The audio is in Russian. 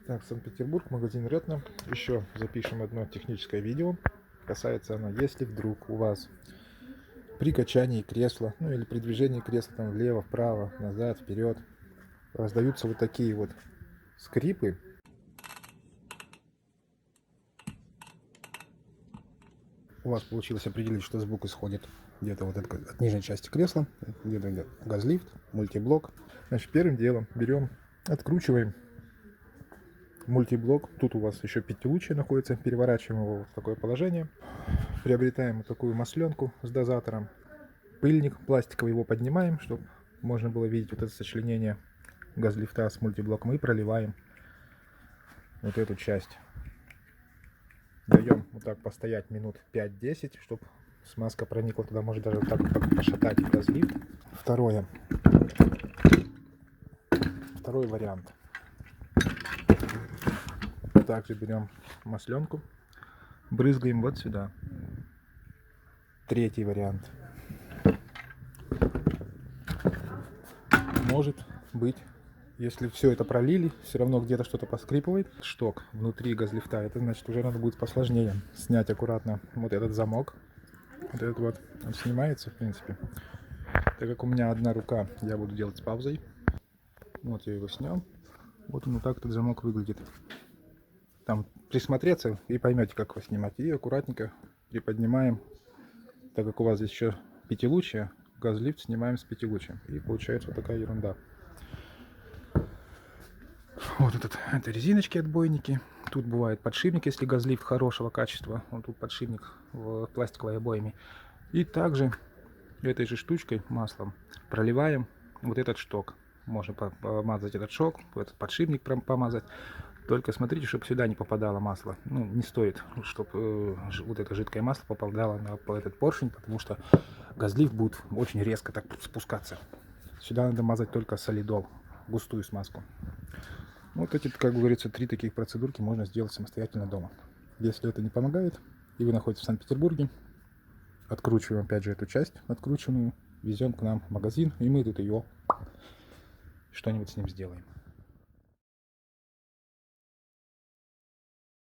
Так, Санкт-Петербург, магазин Ретно. Еще запишем одно техническое видео. Касается оно, если вдруг у вас при качании кресла, ну или при движении кресла там влево, вправо, назад, вперед, раздаются вот такие вот скрипы. У вас получилось определить, что звук исходит где-то вот от нижней части кресла, где-то газлифт, мультиблок. Значит, первым делом берем, откручиваем мультиблок. Тут у вас еще пятилучие находится, переворачиваем его в такое положение. Приобретаем вот такую масленку с дозатором. Пыльник пластиковый, его поднимаем, чтобы можно было видеть вот это сочленение газлифта с мультиблоком, и проливаем вот эту часть. Даем вот так постоять минут 5-10, чтобы смазка проникла туда, может даже вот так пошатать газлифт. Второй вариант. Также берем масленку, брызгаем вот сюда. Третий вариант. Может быть, если все это пролили, все равно где-то что-то поскрипывает. Шток внутри газлифта, это значит уже надо будет посложнее снять аккуратно вот этот замок. Вот этот вот, он снимается в принципе. Так как у меня одна рука, я буду делать с паузой. Вот я его снял. Вот он, вот так этот замок выглядит. Там присмотреться и поймете, как его снимать. И аккуратненько приподнимаем, так как у вас здесь еще пятилучие, газлифт снимаем с пятилучием. И получается вот такая ерунда. Вот это резиночки отбойники. Тут бывает подшипник, если газлифт хорошего качества. Вот тут подшипник в пластиковой обойме. И также этой же штучкой, маслом, проливаем вот этот шток. Можно помазать этот шок, этот подшипник помазать. Только смотрите, чтобы сюда не попадало масло. Ну, не стоит, чтобы вот это жидкое масло попадало на этот поршень, потому что газлифт будет очень резко так спускаться. Сюда надо мазать только солидол, густую смазку. Вот эти, как говорится, 3 таких процедурки можно сделать самостоятельно дома. Если это не помогает, и вы находитесь в Санкт-Петербурге, откручиваем опять же эту часть открученную, везем к нам в магазин, и мы тут ее что-нибудь с ним сделаем.